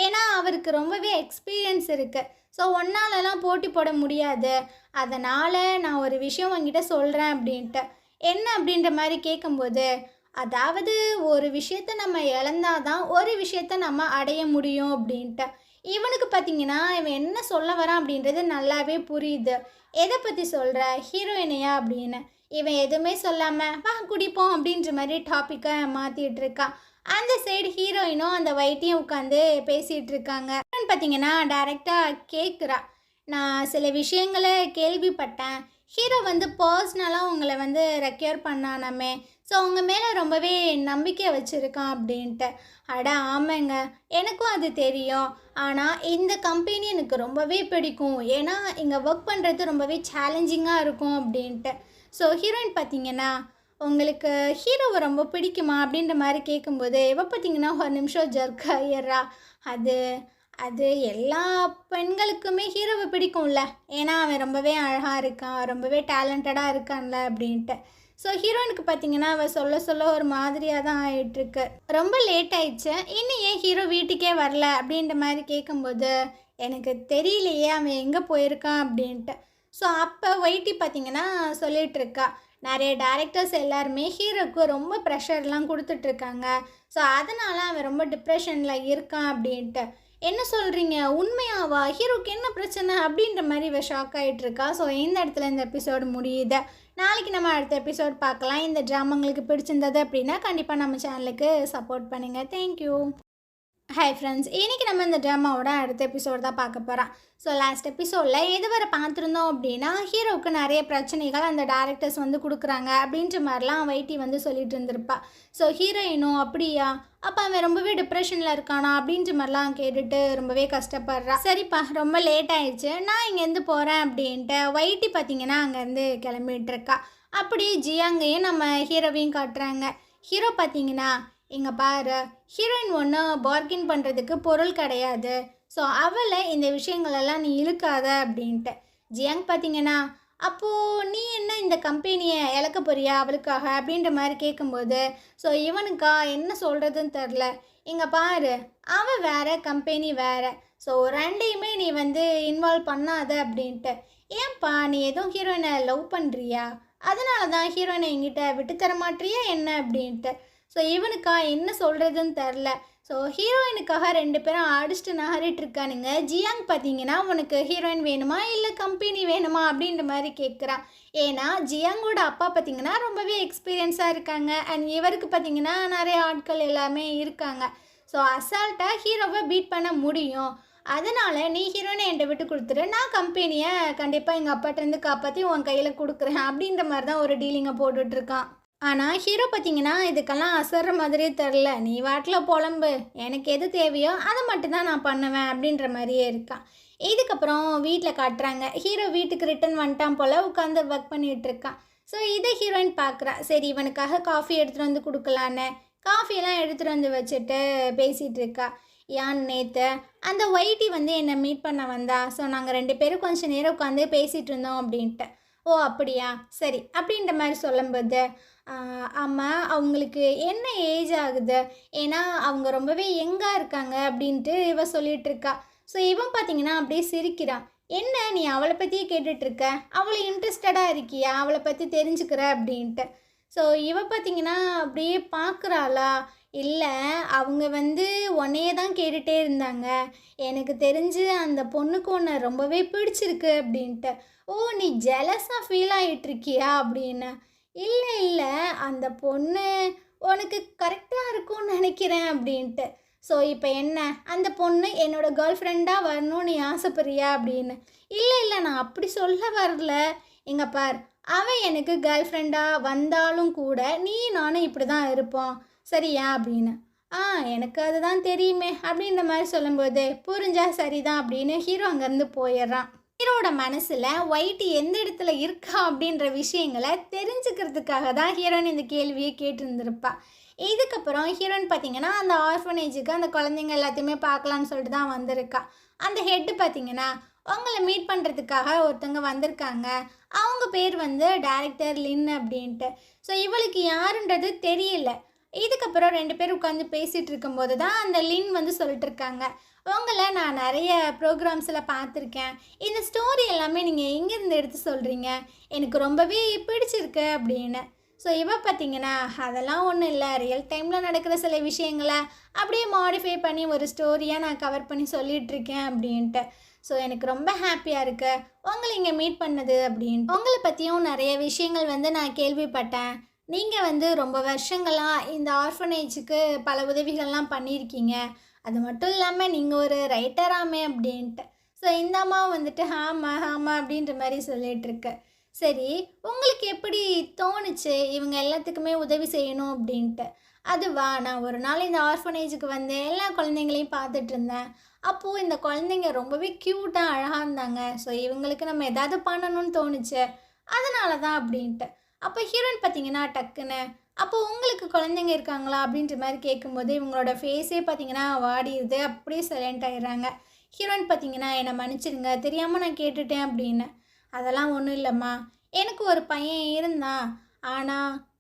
ஏன்னா அவருக்கு ரொம்பவே எக்ஸ்பீரியன்ஸ் இருக்குது, ஸோ ஒன்னாலலாம் போட்டி போட முடியாது, அதனால் நான் ஒரு விஷயம் உங்ககிட்ட சொல்கிறேன் அப்படின்ட்டு. என்ன அப்படின்ற மாதிரி கேட்கும்போது, அதாவது ஒரு விஷயத்த நம்ம இழந்தாதான் ஒரு விஷயத்த நம்ம அடைய முடியும் அப்படின்ட்டு. இவனுக்கு பார்த்தீங்கன்னா இவன் என்ன சொல்ல வரான் அப்படின்றது நல்லாவே புரியுது. எதை பற்றி சொல்கிற, ஹீரோயினையா அப்படின்னு. இவன் எதுவுமே சொல்லாமல் வா குடிப்போம் அப்படின்ற மாதிரி டாப்பிக்கை மாற்றிட்டு இருக்கான். அந்த சைடு ஹீரோயினும் அந்த வைட்டியும் உட்காந்து பேசிகிட்டு இருக்காங்க. பார்த்தீங்கன்னா டைரெக்டாக கேட்குறா, நான் சில விஷயங்களை கேள்விப்பட்டேன், ஹீரோ வந்து பர்சனலாக உங்களை வந்து ரெக்யூர் பண்ணானாமே, ஸோ உங்கள் மேலே ரொம்பவே நம்பிக்கை வச்சுருக்கான் அப்படின்ட்டு. அட ஆமாங்க, எனக்கும் அது தெரியும். ஆனால் இந்த கம்பெனி எனக்கு ரொம்பவே பிடிக்கும், ஏன்னா இங்கே ஒர்க் பண்ணுறது ரொம்பவே சேலஞ்சிங்காக இருக்கும் அப்படின்ட்டு. ஸோ ஹீரோயின் பார்த்தீங்கன்னா, உங்களுக்கு ஹீரோவை ரொம்ப பிடிக்குமா அப்படின்ற மாதிரி கேட்கும்போது இவ பார்த்தீங்கன்னா ஒரு நிமிஷம் ஜர்க் ஆயிடுறா. அது அது எல்லா பெண்களுக்குமே ஹீரோவை பிடிக்கும்ல, ஏன்னா அவன் ரொம்பவே அழகாக இருக்கான், ரொம்பவே டேலண்டடாக இருக்கான்ல அப்படின்ட்டு. ஸோ ஹீரோயினுக்கு பார்த்தீங்கன்னா அவள் சொல்ல சொல்ல ஒரு மாதிரியாக தான் ஆகிட்டுருக்கு. ரொம்ப லேட் ஆயிடுச்சு, இன்னும் ஏன் ஹீரோ வீட்டுக்கே வரல அப்படின்ற மாதிரி கேட்கும்போது எனக்கு தெரியலையே அவன் எங்கே போயிருக்கான் அப்படின்ட்டு. ஸோ அப்போ ஒயிட்டி பார்த்தீங்கன்னா சொல்லிகிட்டு இருக்கா, நிறைய டேரக்டர்ஸ் எல்லாருமே ஹீரோக்கு ரொம்ப ப்ரெஷர்லாம் கொடுத்துட்ருக்காங்க, ஸோ அதனால் அவன் ரொம்ப டிப்ரெஷனில் இருக்கான் அப்படின்ட்டு. என்ன சொல்கிறீங்க, உண்மையாவா? ஹீரோக்கு என்ன பிரச்சனை அப்படின்ற மாதிரி இவ ஷாக் ஆகிட்டுருக்கா. ஸோ இந்த இடத்துல இந்த எபிசோடு முடியுது. நாளைக்கு நம்ம அடுத்த எபிசோட் பார்க்கலாம். இந்த ட்ராமா உங்களுக்கு பிடிச்சிருந்தது அப்படின்னா கண்டிப்பாக நம்ம சேனலுக்கு சப்போர்ட் பண்ணுங்கள். தேங்க்யூ. ஹாய் ஃப்ரெண்ட்ஸ், இன்றைக்கி நம்ம இந்த ட்ராமாவோட அடுத்த எபிசோட் தான் பார்க்க போகிறோம். ஸோ லாஸ்ட் எபிசோடில் எதுவரை பார்த்துருந்தோம் அப்படின்னா, ஹீரோவுக்கு நிறைய பிரச்சனைகள் அந்த டேரக்டர்ஸ் வந்து கொடுக்குறாங்க அப்படின்ற மாதிரிலாம் வைட்டி வந்து சொல்லிட்டு இருந்திருப்பா. ஸோ ஹீரோயினும் அப்படியா, அப்போ அவன் ரொம்பவே டிப்ரெஷனில் இருக்கானா அப்படின்ற மாதிரிலாம் கேட்டுட்டு ரொம்பவே கஷ்டப்படுறா. சரிப்பா, ரொம்ப லேட் ஆயிடுச்சு, நான் இங்கேருந்து போகிறேன் அப்படின்ட்டு வைட்டி பார்த்தீங்கன்னா அங்கேருந்து கிளம்பிட்டு இருக்கா. அப்படி ஜியாங்கையும் நம்ம ஹீரோவையும் காட்டுறாங்க. ஹீரோ பார்த்தீங்கன்னா, இங்கே பாரு, ஹீரோயின் ஒன்றும் பார்கின் பண்ணுறதுக்கு பொருள் கிடையாது, ஸோ அவளை இந்த விஷயங்களெல்லாம் நீ இழுக்காத அப்படின்ட்டு. ஜியாங் பார்த்தீங்கன்னா, அப்போது நீ என்ன இந்த கம்பெனியை இழக்க போறியா அவளுக்காக அப்படின்ற மாதிரி கேட்கும்போது, ஸோ இவனுக்கா என்ன சொல்கிறதுன்னு தெரில. இங்கே பாரு, அவள் வேறு, கம்பெனி வேறு, ஸோ ரெண்டையுமே நீ வந்து இன்வால்வ் பண்ணாத அப்படின்ட்டு. ஏன்பா, நீ எதுவும் ஹீரோயினை லவ் பண்ணுறியா? அதனால தான் ஹீரோயினை என்கிட்ட விட்டு தர மாட்டியா என்ன அப்படின்ட்டு. ஸோ இவனுக்கா என்ன சொல்கிறதுன்னு தெரில. ஸோ ஹீரோயினுக்காக ரெண்டு பேரும் அடிச்சுட்டு நகரிட்டு இருக்கானுங்க. ஜியாங் பார்த்தீங்கன்னா, உனக்கு ஹீரோயின் வேணுமா இல்லை கம்பெனி வேணுமா அப்படின்ற மாதிரி கேட்குறான். ஏன்னா ஜியாங்கோட அப்பா பார்த்தீங்கன்னா ரொம்பவே எக்ஸ்பீரியன்ஸாக இருக்காங்க, அண்ட் இவருக்கு பார்த்தீங்கன்னா நிறைய ஆட்கள் எல்லாமே இருக்காங்க. ஸோ அசால்ட்டாக ஹீரோவை பீட் பண்ண முடியும், அதனால் நீ ஹீரோயினை என்கிட்ட விட்டு கொடுத்துரு, நான் கம்பெனியை கண்டிப்பாக எங்கள் அப்பாட்டேருந்து காப்பாற்றி உன் கையில் கொடுக்குறேன் அப்படின்ற மாதிரி தான் ஒரு டீலிங்கை போட்டுட்ருக்கான். ஆனால் ஹீரோ பார்த்தீங்கன்னா இதுக்கெல்லாம் அசர்ற மாதிரியே தெரில. நீ வாட்டில் புலம்பு, எனக்கு எது தேவையோ அதை மட்டும்தான் நான் பண்ணுவேன் அப்படின்ற மாதிரியே இருக்கான். இதுக்கப்புறம் வீட்டில் காட்டுறாங்க. ஹீரோ வீட்டுக்கு ரிட்டன் வந்துட்டான் போல், உட்காந்து ஒர்க் பண்ணிகிட்டு இருக்கான். ஸோ இதை ஹீரோயின் பார்க்குறா. சரி, இவனுக்காக காஃபி எடுத்துகிட்டு வந்து கொடுக்கலான்னு காஃபியெல்லாம் எடுத்துகிட்டு வந்து வச்சுட்டு பேசிகிட்டு இருக்கா. யான் நேற்று அந்த ஒயிட்டி வந்து என்னை மீட் பண்ண வந்தா, ஸோ நாங்கள் ரெண்டு பேரும் கொஞ்சம் நேரம் உட்காந்து பேசிகிட்டு இருந்தோம் அப்படின்ட்டு. ஓ அப்படியா, சரி அப்படின்ற மாதிரி சொல்லும்போது, ஆமாம், அவங்களுக்கு என்ன ஏஜ் ஆகுது, ஏன்னா அவங்க ரொம்பவே யங்காக இருக்காங்க அப்படின்ட்டு இவ சொல்லிகிட்டு இருக்கா. ஸோ இவன் பார்த்தீங்கன்னா அப்படியே சிரிக்கிறான். என்ன நீ அவளை பற்றியே கேட்டுட்ருக்க, அவளை இன்ட்ரெஸ்டடாக இருக்கியா, அவளை பற்றி தெரிஞ்சுக்கிற அப்படின்ட்டு. ஸோ இவ பார்த்தீங்கன்னா அப்படியே பார்க்குறாளா, இல்லை அவங்க வந்து உன்னையே தான் கேட்டுகிட்டே இருந்தாங்க, எனக்கு தெரிஞ்சு அந்த பொண்ணுக்கு உன்னை ரொம்பவே பிடிச்சிருக்கு அப்படின்ட்டு. ஓ, நீ ஜெலஸாக ஃபீல் ஆகிட்டுருக்கியா அப்படின்னு. இல்லை இல்லை, அந்த பொண்ணு உனக்கு கரெக்டாக இருக்கும்னு நினைக்கிறேன் அப்படின்ட்டு. ஸோ இப்போ என்ன, அந்த பொண்ணு என்னோடய கேர்ள் ஃப்ரெண்டாக வரணும்னு நீ ஆசைப்படுறியா அப்படின்னு. இல்லை இல்லை, நான் அப்படி சொல்ல வரல, எங்க பார், அவன் எனக்கு கேர்ள் ஃப்ரெண்டாக வந்தாலும் கூட நீ நானும் இப்படி தான் இருப்போம், சரியா அப்படின்னு. எனக்கு அதுதான் தெரியுமே அப்படின்ற மாதிரி சொல்லும்போது, புரிஞ்சா சரிதான் அப்படின்னு ஹீரோ அங்கேருந்து போயிடுறான். ஹீரோட மனசில் ஒயிட்டி எந்த இடத்துல இருக்கா அப்படின்ற விஷயங்களை தெரிஞ்சுக்கிறதுக்காக தான் ஹீரோயின் இந்த கேள்வியை கேட்டுருந்துருப்பா. இதுக்கப்புறம் ஹீரோயின் பார்த்தீங்கன்னா அந்த ஆர்ஃபனேஜுக்கு அந்த குழந்தைங்க எல்லாத்தையுமே பார்க்கலான்னு சொல்லிட்டு தான் வந்திருக்கா. அந்த ஹெட்டு பார்த்தீங்கன்னா அவங்கள மீட் பண்ணுறதுக்காக ஒருத்தவங்க வந்திருக்காங்க. அவங்க பேர் வந்து டைரக்டர் லின் அப்படின்ட்டு. ஸோ இவளுக்கு யாருன்றது தெரியல. இதுக்கப்புறம் ரெண்டு பேர் உட்காந்து பேசிகிட்டு இருக்கும்போது தான் அந்த லின் வந்து சொல்லிட்டு இருக்காங்க, உங்களை நான் நிறைய ப்ரோக்ராம்ஸில் பார்த்துருக்கேன், இந்த ஸ்டோரி எல்லாமே நீங்கள் எங்கேருந்து எடுத்து சொல்கிறீங்க, எனக்கு ரொம்பவே பிடிச்சிருக்கு அப்படின்னு. ஸோ இவ பார்த்தீங்கன்னா, அதெல்லாம் ஒன்றும் இல்லை, ரியல் டைமில் நடக்கிற சில விஷயங்களை அப்படியே மாடிஃபை பண்ணி ஒரு ஸ்டோரியாக நான் கவர் பண்ணி சொல்லிகிட்ருக்கேன் அப்படின்ட்டு. ஸோ எனக்கு ரொம்ப ஹாப்பியாக இருக்குது உங்களை இங்கே மீட் பண்ணது அப்படின்ட்டு. உங்களை பற்றியும் நிறைய விஷயங்கள் வந்து நான் கேள்விப்பட்டேன். நீங்கள் வந்து ரொம்ப வருஷங்களாக இந்த ஆர்ஃபனேஜுக்கு பல உதவிகள்லாம் பண்ணியிருக்கீங்க, அது மட்டும் இல்லாமல் நீங்கள் ஒரு ரைட்டராமே அப்படின்ட்டு. ஸோ இந்த அம்மா வந்துட்டு ஆமாம் ஆமாம் அப்படின்ற மாதிரி சொல்லிகிட்ருக்கு. சரி, உங்களுக்கு எப்படி தோணுச்சு இவங்க எல்லாத்துக்குமே உதவி செய்யணும் அப்படின்ட்டு? அதுவா, நான் ஒரு நாள் இந்த ஆர்ஃபனேஜுக்கு வந்து எல்லா குழந்தைங்களையும் பார்த்துட்டு இருந்தேன். அப்போது இந்த குழந்தைங்க ரொம்பவே க்யூட்டா, அழகா இருந்தாங்க. ஸோ இவங்களுக்கு நம்ம ஏதாவது பண்ணணும்னு தோணுச்சு. அதனால தான் அப்படின்ட்டு. அப்போ ஹீரோயின் பார்த்தீங்கன்னா டக்குன்னு, "அப்போ உங்களுக்கு குழந்தைங்க இருக்காங்களா?" அப்படின்ற மாரி கேட்கும்போது, இவங்களோட ஃபேஸே பார்த்தீங்கன்னா வாடிருது. அப்படியே சைலண்ட் ஆயிடுறாங்க. ஹீரோயின் பார்த்தீங்கன்னா, "என்னை மன்னிச்சிடுங்க. தெரியாம நான் கேட்டுட்டேன்" அப்படின்னு. "அதெல்லாம் ஒன்றும் இல்லைம்மா. எனக்கு ஒரு பையன் இருந்தான். ஆனா,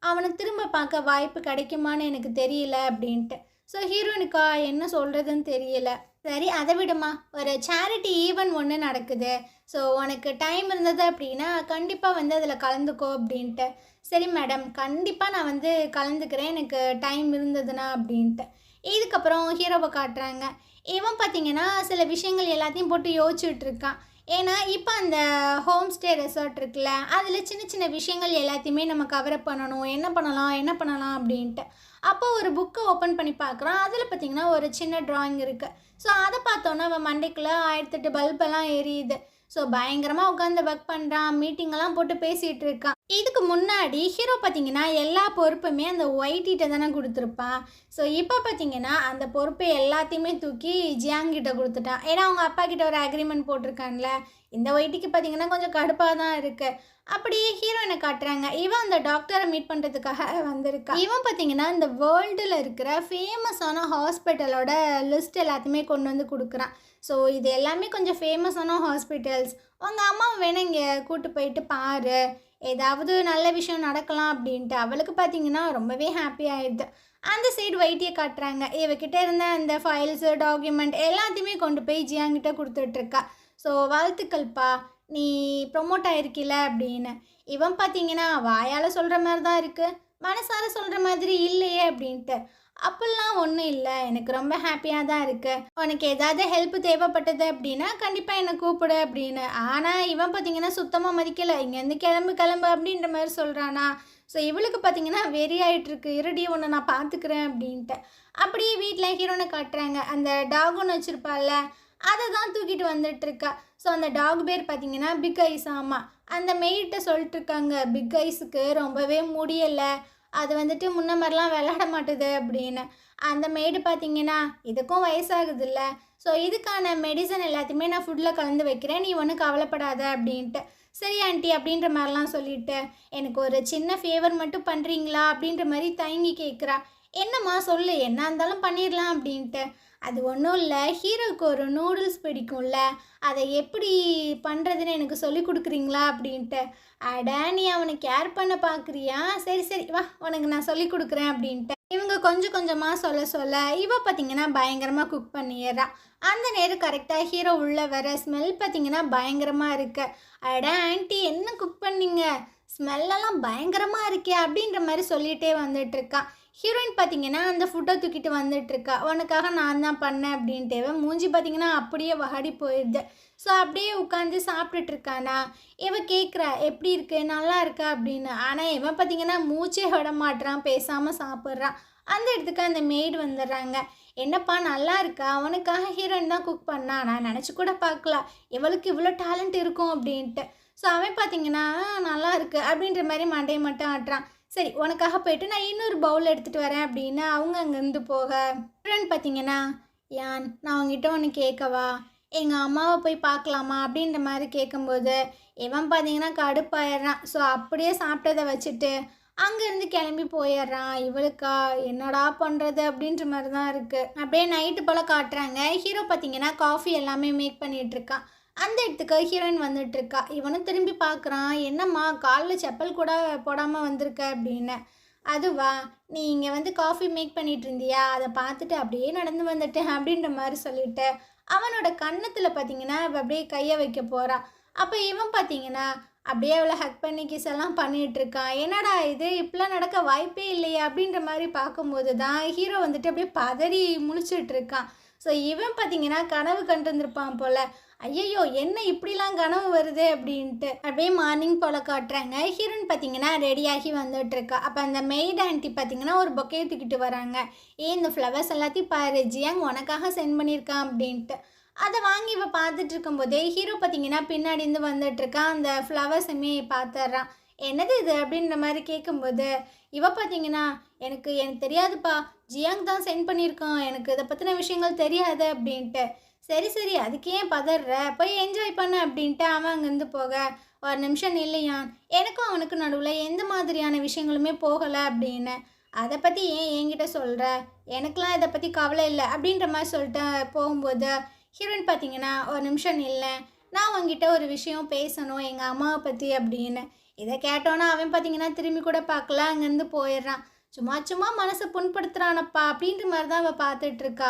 அவன திரும்ப பார்க்க வாய்ப்பு கிடைக்குமான்னு எனக்கு தெரியல" அப்படின்ட்டு. ஸோ ஹீரோயினுக்கா என்ன சொல்கிறதுன்னு தெரியல. சரி, அதை விடுமா. ஒரு சேரிட்டி ஈவென்ட் ஒன்று நடக்குது. ஸோ உனக்கு டைம் இருந்தது அப்படின்னா கண்டிப்பாக வந்து அதில் கலந்துக்கோ அப்படின்ட்டு. சரி மேடம், கண்டிப்பாக நான் வந்து கலந்துக்கிறேன் எனக்கு டைம் இருந்ததுன்னா அப்படின்ட்டு. இதுக்கப்புறம் ஹீரோவை காட்டுறாங்க. இவன் பார்த்தீங்கன்னா சில விஷயங்கள் எல்லாத்தையும் போட்டு யோசிச்சுட்டு இருக்கான். ஏன்னா இப்போ அந்த ஹோம் ஸ்டே ரெசார்ட் இருக்குல்ல, அதில் சின்ன சின்ன விஷயங்கள் எல்லாத்தையுமே நம்ம கவர் அப் பண்ணணும். என்ன பண்ணலாம் என்ன பண்ணலாம் அப்படின்ட்டு. அப்போ ஒரு புக்கை ஓப்பன் பண்ணி பார்க்குறான். அதில் பார்த்தீங்கன்னா ஒரு சின்ன ட்ராயிங் இருக்குது. ஸோ அதை பார்த்தோன்னா அவன் மண்டைக்குள்ளே 1008 பல்பெல்லாம் எரியுது. ஸோ பயங்கரமாக உட்காந்து ஒர்க் பண்ணுறான். மீட்டிங்கெல்லாம் போட்டு பேசிகிட்டு இருக்கான். இதுக்கு முன்னாடி ஹீரோ பார்த்தீங்கன்னா எல்லா பொறுப்புமே அந்த ஒயிட்டிகிட்ட தானே கொடுத்துருப்பான். ஸோ இப்போ பார்த்தீங்கன்னா அந்த பொறுப்பை எல்லாத்தையுமே தூக்கி ஜியாங்கிட்ட கொடுத்துட்டான். ஏன்னா அவங்க அப்பா கிட்ட ஒரு அக்ரிமெண்ட் போட்டிருக்கான்ல. இந்த ஒயிட்டிக்கு பார்த்தீங்கன்னா கொஞ்சம் கடுப்பாக தான் இருக்குது. அப்படியே ஹீரோயினை காட்டுறாங்க. இவன் அந்த டாக்டரை மீட் பண்ணுறதுக்காக வந்திருக்கா. இவன் பார்த்தீங்கன்னா இந்த வேர்ல்டில் இருக்கிற ஃபேமஸான ஹாஸ்பிட்டலோட லிஸ்ட் எல்லாத்தையுமே கொண்டு வந்து கொடுக்குறான். ஸோ இது எல்லாமே கொஞ்சம் ஃபேமஸான ஹாஸ்பிட்டல்ஸ். உங்கள் அம்மாவை வேணால் இங்கே கூட்டு போயிட்டு பாரு, ஏதாவது நல்ல விஷயம் நடக்கலாம் அப்படின்ட்டு. அவளுக்கு பார்த்தீங்கன்னா ரொம்பவே ஹாப்பி ஆயிடுது. அந்த சைடு வைட்டியை காட்டுறாங்க. இவகிட்ட இருந்த அந்த ஃபைல்ஸு டாக்குமெண்ட் எல்லாத்தையுமே கொண்டு போய் ஜியாங்கிட்ட கொடுத்துட்ருக்கா. ஸோ வாழ்த்துக்கள்ப்பா, நீ ப்ரொமோட் ஆயிருக்கில அப்படின்னு. இவன் பார்த்தீங்கன்னா வாயால் சொல்கிற மாதிரி தான் இருக்குது, மனசார சொல்கிற மாதிரி இல்லையே அப்படின்ட்டு. அப்படிலாம் ஒன்றும் இல்லை, எனக்கு ரொம்ப ஹாப்பியாக தான் இருக்குது. உனக்கு ஏதாவது ஹெல்ப் தேவைப்பட்டது அப்படின்னா கண்டிப்பாக என்னை கூப்பிடு அப்படின்னு. ஆனால் இவன் பார்த்தீங்கன்னா சுத்தமாக மதிக்கலை. இங்கேருந்து கிளம்பு கிளம்பு அப்படின்ற மாதிரி சொல்கிறானா. ஸோ இவளுக்கு பார்த்தீங்கன்னா வெறி ஆகிட்டுருக்கு. இருடி ஒன்று நான் பார்த்துக்கிறேன் அப்படின்ட்டு. அப்படியே வீட்டில் ஹீரோனை காட்டுறாங்க. அந்த டாக் ஒன்று வச்சுருப்பாள்ல, அதை தான் தூக்கிட்டு வந்துட்டுருக்கா. ஸோ அந்த டாக் பேர் பார்த்தீங்கன்னா பிக் ஐஸ். ஆமாம், அந்த மெய்கிட்ட சொல்லிட்டுருக்காங்க, பிக் ஐஸுக்கு ரொம்பவே முடியலை, அது வந்துட்டு முன்ன மாதிரிலாம் விளையாட மாட்டுது அப்படின்னு. அந்த மெய்டு பார்த்தீங்கன்னா இதுக்கும் வயசாகுதுல்ல, ஸோ இதுக்கான மெடிசன் எல்லாத்தையுமே நான் ஃபுட்டில் கலந்து வைக்கிறேன், நீ ஒன்றும் கவலைப்படாத அப்படின்ட்டு. சரி ஆண்டி அப்படின்ற மாதிரிலாம் சொல்லிவிட்டு, எனக்கு ஒரு சின்ன ஃபேவர் மட்டும் பண்ணுறீங்களா அப்படின்ற மாதிரி தயங்கி கேட்குறா. என்னம்மா சொல்லு, என்ன இருந்தாலும் பண்ணிடலாம் அப்படின்ட்டு. அது ஒன்றும் இல்லை, ஹீரோவுக்கு ஒரு நூடுல்ஸ் பிடிக்கும்ல, அதை எப்படி பண்ணுறதுன்னு எனக்கு சொல்லி கொடுக்குறீங்களா அப்படின்ட்டு. அட, நீ அவனை கேர் பண்ண பார்க்குறியா? சரி சரி வா, உனக்கு நான் சொல்லி கொடுக்குறேன் அப்படின்ட்டு. இவங்க கொஞ்சம் கொஞ்சமாக சொல்ல சொல்ல இவ பார்த்தீங்கன்னா பயங்கரமாக குக் பண்ணிடுறா. அந்த நேரம் கரெக்டாக ஹீரோ உள்ளே வர ஸ்மெல் பார்த்தீங்கன்னா பயங்கரமாக இருக்கு. அட ஆண்டி, என்ன குக் பண்ணீங்க? ஸ்மெல்லெல்லாம் பயங்கரமாக இருக்கே அப்படின்ற மாதிரி சொல்லிகிட்டே வந்துட்டுருக்கான். ஹீரோயின் பார்த்தீங்கன்னா அந்த ஃபுட்டை தூக்கிட்டு வந்துட்டுருக்கா. உனக்காக நான் தான் பண்ணேன் அப்படின்ட்டு. மூஞ்சி பார்த்தீங்கன்னா அப்படியே வாடி போயிடுது. ஸோ அப்படியே உட்காந்து சாப்பிட்டுட்ருக்கானா. இவன் கேட்குறா, எப்படி இருக்கு, நல்லா இருக்கா அப்படின்னு. ஆனால் இவன் பார்த்தீங்கன்னா மூச்சே விட மாட்றான், பேசாமல் சாப்பிட்றான். அந்த இடத்துக்கு அந்த மெய்டு வந்துடுறாங்க. என்னப்பா நல்லா இருக்கா? அவனுக்காக ஹீரோயின் தான் குக் பண்ணா, நான் நினச்சி கூட பார்க்கலாம் இவளுக்கு இவ்வளோ டேலண்ட் இருக்கும் அப்படின்ட்டு. ஸோ அவன் பார்த்தீங்கன்னா நல்லா இருக்கு அப்படின்ற மாதிரி மண்டையை மட்டும் ஆட்டுறான். சரி, உனக்காக போயிட்டு நான் இன்னொரு பவுல் எடுத்துகிட்டு வரேன் அப்படின்னு அவங்க அங்கேருந்து போக, ஹீரோயின் பார்த்தீங்கன்னா, யான் நான் அவங்ககிட்ட ஒன்று கேட்கவா, எங்கள் அம்மாவை போய் பார்க்கலாமா அப்படின்ற மாதிரி கேட்கும்போது இவன் பார்த்தீங்கன்னா கடுப்பாயிடுறான். ஸோ அப்படியே சாப்பிட்டதை வச்சுட்டு அங்கேருந்து கிளம்பி போயிடுறான். இவளுக்கா என்னடா பண்ணுறது அப்படின்ற மாதிரி தான் இருக்குது. அப்படியே நைட்டு போல் காட்டுறாங்க. ஹீரோ பார்த்தீங்கன்னா காஃபி எல்லாமே மேக் பண்ணிகிட்ருக்கான். அந்த இடத்துக்கு ஹீரோயின் வந்துட்டுருக்கா. இவனும் திரும்பி பார்க்குறான், என்னம்மா காலில் செப்பல் கூட போடாமல் வந்திருக்க அப்படின்னு. அதுவா, நீ இங்கே வந்து காஃபி மேக் பண்ணிகிட்டு இருந்தியா, அதை பார்த்துட்டு அப்படியே நடந்து வந்துட்டேன் அப்படின்ற மாதிரி சொல்லிட்டு அவனோட கன்னத்தில் பார்த்தீங்கன்னா அப்படியே கையை வைக்க போகிறான். அப்போ இவன் பார்த்தீங்கன்னா அப்படியே அவளை ஹக் பண்ணி கிஸ் எல்லாம் பண்ணிகிட்ருக்கான். என்னடா இது, இப்படிலாம் நடக்க வாய்ப்பே இல்லையா அப்படின்ற மாதிரி பார்க்கும்போது தான் ஹீரோ வந்துட்டு அப்படியே பதறி முழிச்சிட்ருக்கான். ஸோ இவன் பார்த்தீங்கன்னா கனவு கண்டிருந்திருப்பான் போல். ஐயையோ, என்ன இப்படிலாம் கனவு வருது அப்படின்ட்டு. அப்படியே மார்னிங் போல் காட்டுறாங்க. ஹீரோயின் பார்த்தீங்கன்னா ரெடியாகி வந்துட்டுருக்கா. அப்போ அந்த மெய்ட் ஆண்டி பார்த்தீங்கன்னா ஒரு பொக்கையை தூக்கிட்டு வராங்க. இந்த ஃப்ளவர்ஸ் எல்லாத்தையும் பாரு, ஜியாங் உனக்காக சென்ட் பண்ணியிருக்கான் அப்படின்ட்டு. அதை வாங்கி இவ பார்த்துட்டு இருக்கும்போதே ஹீரோ பார்த்தீங்கன்னா பின்னாடி இருந்து வந்துட்டுருக்கான். அந்த ஃப்ளவர்ஸுமே பார்த்துட்றான். என்னது இது அப்படின்ற மாதிரி கேட்கும்போது இவ பார்த்தீங்கன்னா எனக்கு எனக்கு தெரியாதுப்பா, ஜியாங் தான் சென்ட் பண்ணியிருக்கான், எனக்கு இதை பற்றின விஷயங்கள் தெரியாது அப்படின்ட்டு. சரி சரி அதுக்கு ஏன் பதற, போய் என்ஜாய் பண்ணு அப்படின்ட்டு அவன் அங்கேருந்து போக ஒரு நிமிஷம் இல்லையான், எனக்கும் அவனுக்கு நடுவில் எந்த மாதிரியான விஷயங்களுமே போகலை அப்படின்னு. அதை பற்றி ஏன் என்கிட்ட சொல்கிற, எனக்கெலாம் இதை பற்றி கவலை இல்லை அப்படின்ற மாதிரி சொல்லிட்டு போகும்போது ஹீரோயின் பார்த்தீங்கன்னா ஒரு நிமிஷம் இல்லை, நான் உங்ககிட்ட ஒரு விஷயம் பேசணும் எங்கள் அம்மாவை பற்றி அப்படின்னு. இதை கேட்டோன்னா அவன் பார்த்தீங்கன்னா திரும்பி கூட பார்க்கல, அங்கேருந்து போயிடுறான். சும்மா சும்மா மனசை புண்படுத்துகிறானப்பா அப்படின்ற மாதிரி தான் அவள் பார்த்துட்ருக்கா.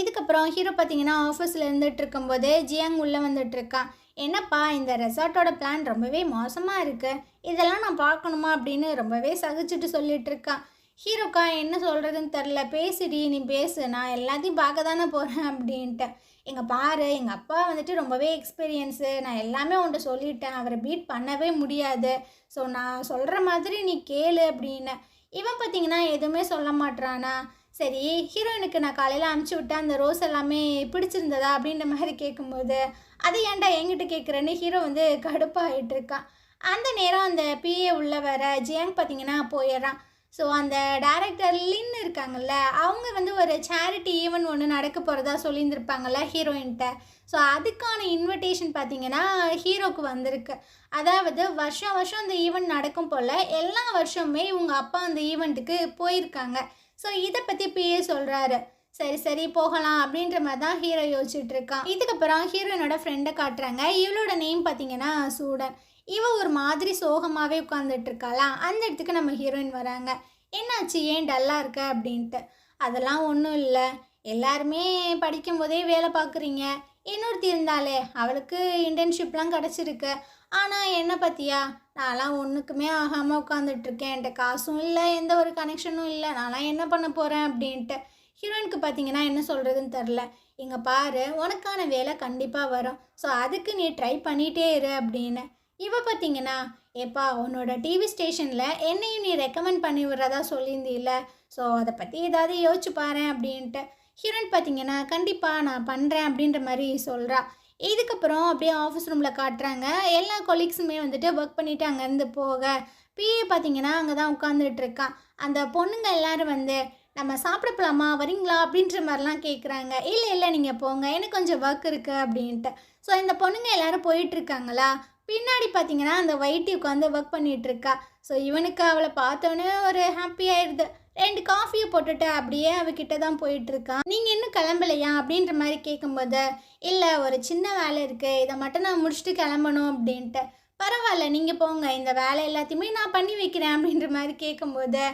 இதுக்கப்புறம் ஹீரோ பார்த்தீங்கன்னா ஆஃபீஸில் இருந்துகிட்டு இருக்கும்போது ஜியாங் உள்ளே வந்துட்டுருக்கான். என்னப்பா இந்த ரெசார்ட்டோட பிளான் ரொம்பவே மோசமாக இருக்குது, இதெல்லாம் நான் பார்க்கணுமா அப்படின்னு ரொம்பவே சகிச்சுட்டு சொல்லிட்டு இருக்கான். ஹீரோக்கா என்ன சொல்கிறதுன்னு தெரில, பேசுடி நீ பேசு, நான் எல்லாத்தையும் பார்க்க தானே போகிறேன் அப்படின்ட்டு. எங்கள் பாரு எங்கள் அப்பா வந்துட்டு ரொம்பவே எக்ஸ்பீரியன்ஸு, நான் எல்லாமே உன்ட்ட சொல்லிட்டேன், அவரை பீட் பண்ணவே முடியாது, ஸோ நான் சொல்கிற மாதிரி நீ கேளு அப்படின்னு. இவன் பார்த்தீங்கன்னா எதுவுமே சொல்ல மாட்றானா. சரி ஹீரோயினுக்கு நான் காலையில் அனுப்பிச்சி விட்டேன் அந்த ரோஸ் எல்லாமே பிடிச்சிருந்ததா அப்படின்ற மாதிரி கேட்கும்போது அதை ஏன்டா என்கிட்ட கேட்குறேன்னு ஹீரோ வந்து கடுப்பாகிட்டு இருக்கான். அந்த நேரம் அந்த பிஏ உள்ள வர ஜியாங் பார்த்தீங்கன்னா போயிடுறான். ஸோ அந்த டைரக்டர் லின் இருக்காங்கல்ல, அவங்க வந்து ஒரு சேரிட்டி ஈவெண்ட் ஒன்று நடக்க போகிறதா சொல்லியிருந்திருப்பாங்கள்ல ஹீரோயின்கிட்ட. ஸோ அதுக்கான இன்விடேஷன் பார்த்தீங்கன்னா ஹீரோக்கு வந்திருக்கு. அதாவது வருஷம் வருஷம் அந்த ஈவெண்ட் நடக்கும் போல் எல்லா வருஷமுமே இவங்க அப்பா அந்த ஈவெண்ட்டுக்கு போயிருக்காங்க. ஸோ இதை பற்றி பிஏ சொல்கிறாரு. சரி சரி போகலாம் அப்படின்ற மாதிரி தான் ஹீரோ யோசிச்சுட்டு இருக்கான். இதுக்கப்புறம் ஹீரோயினோட ஃப்ரெண்டை காட்டுறாங்க. இவளோட நேம் பார்த்தீங்கன்னா சூடன். இவ ஒரு மாதிரி சோகமாகவே உட்காந்துட்டு இருக்காளா, அந்த இடத்துக்கு நம்ம ஹீரோயின் வராங்க. என்னாச்சு ஏன் டல்லாக இருக்க அப்படின்ட்டு. அதெல்லாம் ஒன்றும் இல்லை, எல்லாருமே படிக்கும் போதே வேலை பார்க்குறீங்க, இன்னொருத்தி இருந்தாலே அவளுக்கு இன்டர்ன்ஷிப்லாம் கிடச்சிருக்கு, ஆனால் என்ன பற்றியா நான்லாம் ஒன்றுக்குமே ஆகாமல் உட்காந்துட்ருக்கேன், என்கிட்ட காசும் இல்லை எந்த ஒரு கனெக்ஷனும் இல்லை, நான்லாம் என்ன பண்ண போகிறேன் அப்படின்ட்டு. ஹீரோயினுக்கு பார்த்தீங்கன்னா என்ன சொல்கிறதுன்னு தெரில. இங்கே பாரு உனக்கான வேலை கண்டிப்பாக வரும், ஸோ அதுக்கு நீ ட்ரை பண்ணிகிட்டே இரு அப்படின்னு. இவ பார்த்தீங்கன்னா ஏப்பா உன்னோட டிவி ஸ்டேஷனில் என்னையும் நீ ரெக்கமெண்ட் பண்ணி விடுறதா சொல்லியிருந்தீல்ல, ஸோ அதை பற்றி ஏதாவது யோசிச்சு பாரு அப்படின்ட்டு. ஹீரோயின் பார்த்தீங்கன்னா கண்டிப்பாக நான் பண்ணுறேன் அப்படின்ற மாதிரி சொல்கிறா. இதுக்கப்புறம் அப்படியே ஆஃபீஸ் ரூமில் காட்டுறாங்க. எல்லா கொலீக்ஸுமே வந்துட்டு ஒர்க் பண்ணிவிட்டு அங்கேருந்து போக பிஏ பார்த்தீங்கன்னா அங்கே தான் உட்காந்துட்டு இருக்கான். அந்த பொண்ணுங்க எல்லோரும் வந்து நம்ம சாப்பிட போகலாமா வரீங்களா அப்படின்ற மாதிரிலாம் கேட்குறாங்க. இல்லை இல்லை நீங்கள் போங்க எனக்கு கொஞ்சம் ஒர்க் இருக்குது அப்படின்ட்டு. ஸோ இந்த பொண்ணுங்க எல்லோரும் போயிட்டுருக்காங்களா. பின்னாடி பார்த்தீங்கன்னா அந்த வைட்டி உட்காந்து ஒர்க் பண்ணிகிட்ருக்கா. ஸோ இவனுக்கு அவளை பார்த்தோன்னே ஒரு ஹாப்பி ஆயிடுது. 2 காஃபியை போட்டுட்டு அப்படியே அவகிட்ட தான் போயிட்டுருக்கான். நீங்கள் இன்னும் கிளம்பலையா அப்படின்ற மாதிரி கேட்கும்போது இல்லை ஒரு சின்ன வேலை இருக்குது, இதை மட்டும் நான் முடிச்சுட்டு கிளம்பணும் அப்படின்ட்டு. பரவாயில்ல நீங்கள் போங்க, இந்த வேலை எல்லாத்தையுமே நான் பண்ணி வைக்கிறேன் அப்படின்ற மாதிரி கேட்கும்போது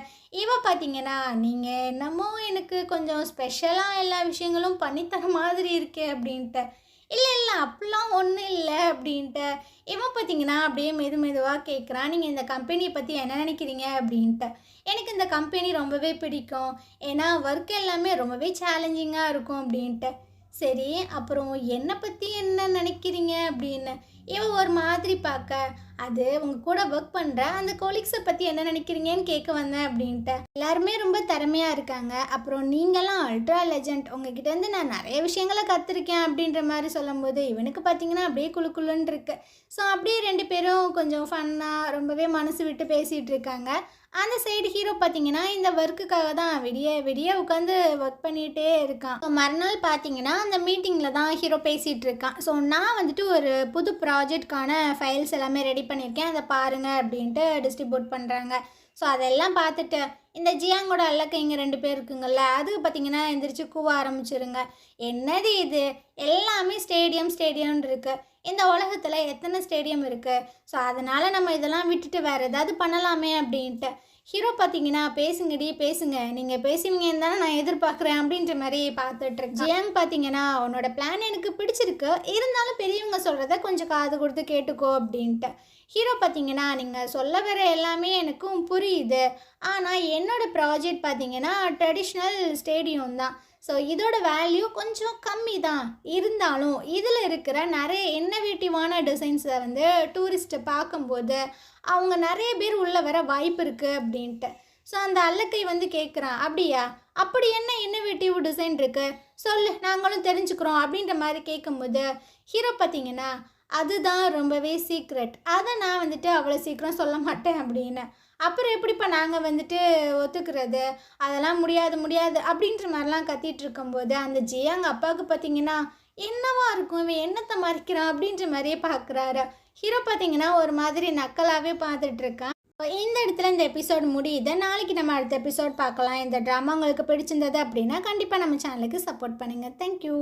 இவ பார்த்தீங்கன்னா நீங்கள் என்னமோ எனக்கு கொஞ்சம் ஸ்பெஷலாக எல்லா விஷயங்களும் பண்ணித்தர மாதிரி இருக்கே அப்படின்ட்டு. இல்லை இல்லை அப்படிலாம் ஒன்றும் இல்லை அப்படின்ட்டு. இவன் பார்த்தீங்கன்னா அப்படியே மெதுவாக கேட்குறான், நீங்கள் இந்த கம்பெனியை பற்றி என்ன நினைக்கிறீங்க அப்படின்ட்டு. எனக்கு இந்த கம்பெனி ரொம்பவே பிடிக்கும், ஏன்னா ஒர்க் எல்லாமே ரொம்பவே சேலஞ்சிங்காக இருக்கும் அப்படின்ட்டு. சரி அப்புறம் என்னை பற்றி என்ன நினைக்கிறீங்க அப்படின்னு. இவன் ஒரு மாதிரி பார்க்க அது உங்கள் கூட ஒர்க் பண்ணுற அந்த கொலீக்ஸை பற்றி என்ன நினைக்கிறீங்கன்னு கேட்க வந்தேன் அப்படின்ட்டு. எல்லாருமே ரொம்ப திறமையாக இருக்காங்க, அப்புறம் நீங்களாம் அல்ட்ரா லெஜண்ட், உங்ககிட்டேருந்து நான் நிறைய விஷயங்களை கற்றுருக்கேன் அப்படின்ற மாதிரி சொல்லும்போது இவனுக்கு பார்த்தீங்கன்னா அப்படியே குழுன்னு இருக்கு. ஸோ அப்படியே 2 பேரும் கொஞ்சம் ஃபன்னாக ரொம்பவே மனசு விட்டு பேசிகிட்டு இருக்காங்க. அந்த சைடு ஹீரோ பார்த்தீங்கன்னா இந்த ஒர்க்குக்காக தான் விடிய விடிய உட்காந்து ஒர்க் பண்ணிகிட்டே இருக்கான். ஸோ மறுநாள் பார்த்தீங்கன்னா அந்த மீட்டிங்கில் தான் ஹீரோ பேசிகிட்டு இருக்கான். ஸோ நான் வந்துட்டு ஒரு புது ப்ராஜெக்ட்கான ஃபைல்ஸ் எல்லாமே ரெடி பண்ணியிருக்கேன், அதை பாருங்கள் அப்படின்ட்டு டிஸ்ட்ரிபியூட் பண்ணுறாங்க. ஸோ அதெல்லாம் பார்த்துட்டு இந்த ஜியாங்கோட அல்லக்க இங்கே 2 பேர் இருக்குங்கள்ல, அது பார்த்திங்கன்னா எந்திரிச்சு கூவ ஆரம்பிச்சிருங்க. என்னது இது எல்லாமே ஸ்டேடியம் இருக்குது, இந்த உலகத்தில் எத்தனை ஸ்டேடியம் இருக்குது, ஸோ அதனால் நம்ம இதெல்லாம் விட்டுட்டு வேறு ஏதாவது பண்ணலாமே அப்படின்ட்டு. ஹீரோ பார்த்தீங்கன்னா பேசுங்கடி பேசுங்க, நீங்கள் பேசுவீங்கன்னு தானே நான் எதிர்பார்க்குறேன் அப்படின்ற மாதிரி பார்த்துட்ருக்கு. ஜியாங் பார்த்தீங்கன்னா உன்னோட பிளான் எனக்கு பிடிச்சிருக்கு, இருந்தாலும் பெரியவங்க சொல்கிறத கொஞ்சம் காது கொடுத்து கேட்டுக்கோ அப்படின்ட்டு. ஹீரோ பார்த்தீங்கன்னா நீங்கள் சொல்ல வர எல்லாமே எனக்கும் புரியுது, ஆனால் என்னோடய ப்ராஜெக்ட் பார்த்தீங்கன்னா ட்ரெடிஷ்னல் ஸ்டேடியம் தான், ஸோ இதோட வேல்யூ கொஞ்சம் கம்மி தான், இருந்தாலும் இதில் இருக்கிற நிறைய இன்னோவேட்டிவான டிசைன்ஸை வந்து டூரிஸ்ட்டை பார்க்கும்போது அவங்க நிறைய பேர் உள்ளே வர வாய்ப்பு இருக்குது அப்படின்ட்டு. ஸோ அந்த அல்லக்கை வந்து கேட்குறான், அப்படியா அப்படி என்ன இன்னோவேட்டிவ் டிசைன் இருக்கு சொல்லு, நாங்களும் தெரிஞ்சுக்கிறோம் அப்படின்ற மாதிரி கேட்கும்போது ஹீரோ பார்த்தீங்கன்னா, அதுதான் ரொம்பவே சீக்ரெட், அதை நான் வந்துட்டு அவ்வளோ சீக்கிரம் சொல்ல மாட்டேன் அப்படின்னு. அப்புறம் எப்படிப்பா நாங்கள் வந்துட்டு ஒத்துக்கிறது, அதெல்லாம் முடியாது முடியாது அப்படின்ற மாதிரிலாம் கத்திட்டு இருக்கும்போது அந்த ஜியாங் அப்பாவுக்கு பார்த்தீங்கன்னா, என்னவா இருக்கும் இவன் என்னத்தை மறைக்கிறான் அப்படின்ற மாதிரியே பார்க்குறாரு. ஹீரோ பார்த்தீங்கன்னா ஒரு மாதிரி நக்கலாகவே பார்த்துட்டு இருக்கான். இந்த இடத்துல இந்த எபிசோட் முடியுது. நாளைக்கு நம்ம அடுத்த எபிசோட் பார்க்கலாம். இந்த ட்ராமா உங்களுக்கு பிடிச்சிருந்தது அப்படின்னா கண்டிப்பாக நம்ம சேனலுக்கு சப்போர்ட் பண்ணுங்கள். தேங்க்யூ.